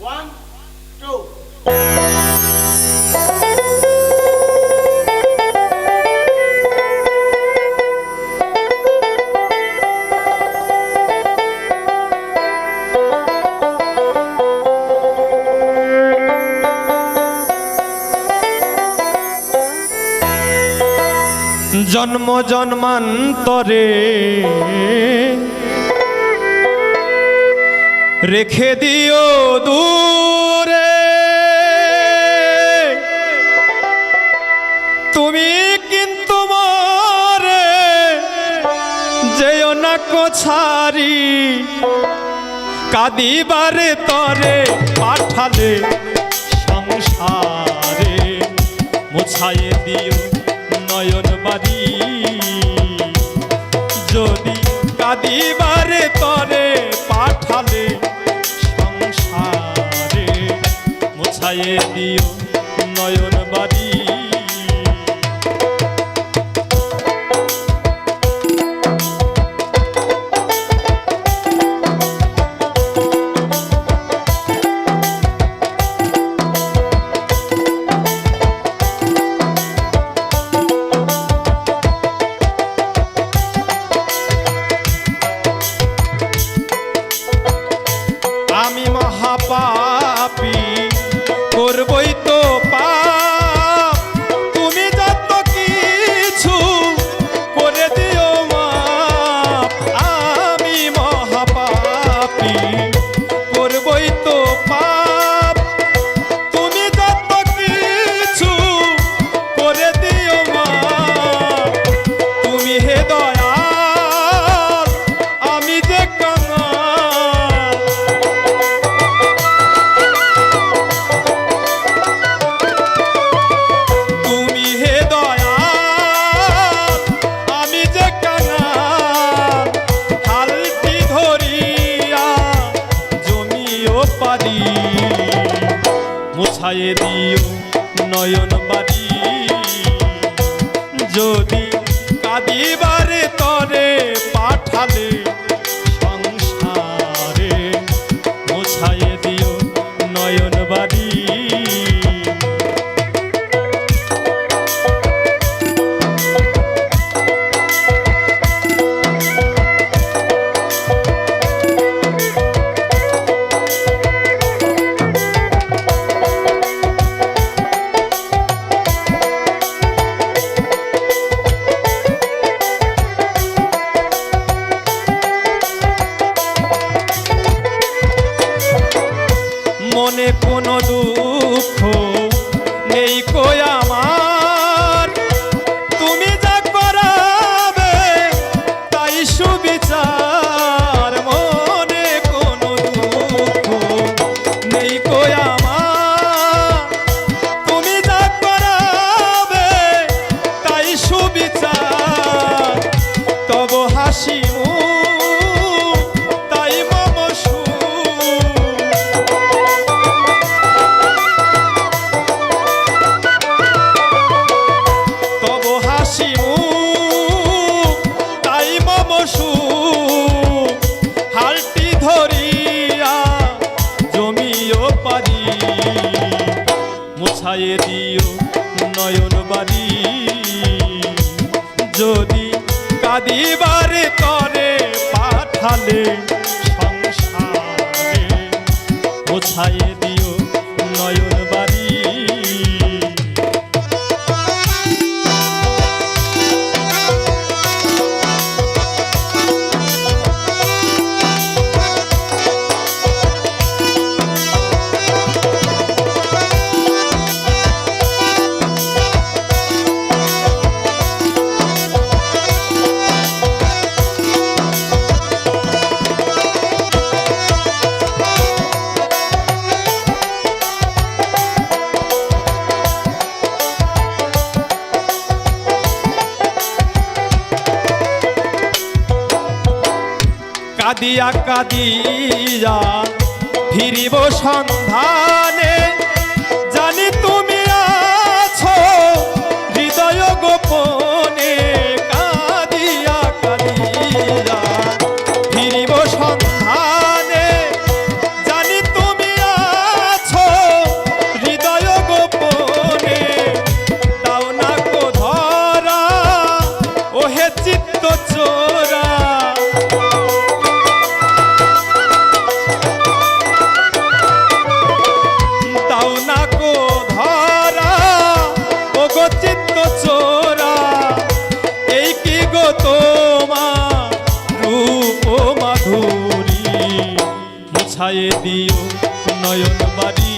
1, 2. জন্ম জন্মান্তরে রেখে দিও দূরে তুমি কিন্তু মরে যেও না কোছারি কাঁদিবারে তরে পাঠালে সংসারে মুছাইয়ে দিও নয়ন বাড়ি যদি কাঁদিবারে তরে পাঠালে সংসারে মুছাইয়ে দিও নয়ন বাড়ি আমি মহাপাপী করবই তো পাপ তুমি যত কিছু করে দিও মাপ আমি মহাপাপী করবই তো পাপ তুমি যত কিছু করে দিও মাপ তুমি হে দয়াল আমি যে কাঙাল মুছাইয়ে দিও নয়ন বাড়ি যদি কাঁদিবারে তরে পাঠালে সংসারে মুছাইয়ে দিও নয়ন বাড়ি মনে কোনো দুঃখ নেই কই আমার তুমি যা করাবে তাই সুবিচার মনে কোনো দুঃখ নেই কই আমার তুমি যা করাবে তাই সুবিচার তব হাসি তাই মম হালটি ধরিয়া জমিও পারি মুছাইয়ে দিও নয়ন বাড়ি যদি কাঁদিবারে তরে পাঠালে সংসারে মুছাইয়ে দিও নয়ন বাড়ি কাঁদিয়া কাঁদিয়া ফিরিব সন্ধানে জানি তুমি আছো হৃদয় গোপনে কাঁদিয়া কাঁদিয়া ফিরিব সন্ধানে জানি তুমি মুছায়ে দিও নয়ন বাড়ি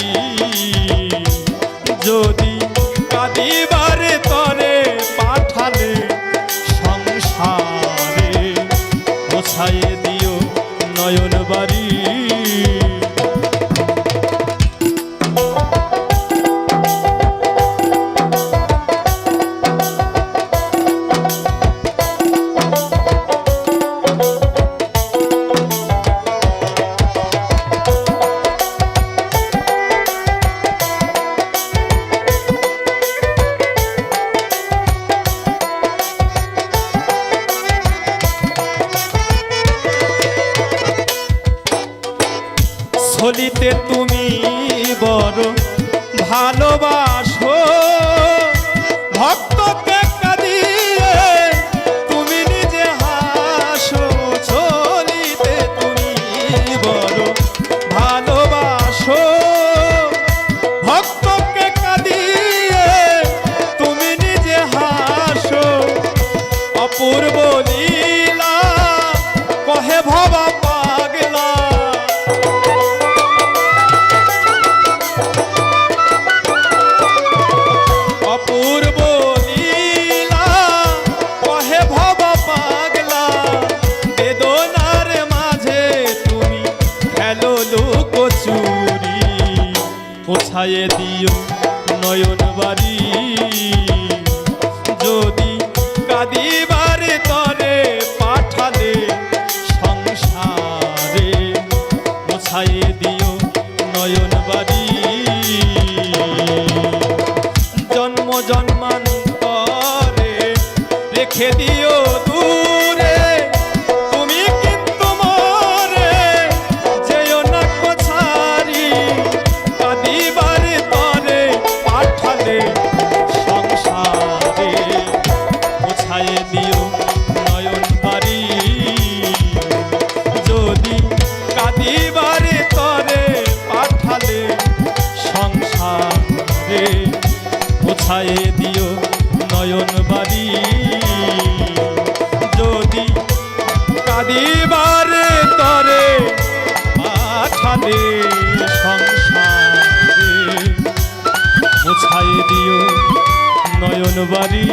যদি কাঁদিবারে তরে পাঠালে সংসারে মুছায়ে দিও নয়ন বাড়ি চলিতে তুমি বড় ভালোবাসো ভক্তকে কাঁদিয়ে তুমি নিজে হাসো চলিতে তুমি বড় ভালোবাসো ভক্তকে কাঁদিয়ে তুমি নিজে হাসো অপূর্ব লীলা কহে ভবা পাগলা অপূর্ব লীলা কহে ভবা পাগলা বেদনার মাঝে তুমি খেলো লুকোচুরি মুছায়ে দিও নয়ন বাড়ি যদি কাঁদিবারে তরে পাঠালে সংসারে মুছায়ে দিও নয়ন বাড়ি জন্ম জন্মান্তরে রেখে দিও দূরে তুমি কিন্তু মরে যেও না কোছারি কাঁদিবারে তরে পাঠালে সংসারে মুছায়ে দিও নয়ন বাড়ি যদি কাঁদিবারে তরে পাঠালে সংসারে মুছায়ে দিও নয়ন বাড়ি যদি কাঁদিবারে তরে পাঠালে সংসারে মুছায়ে দিও নয়ন বাড়ি।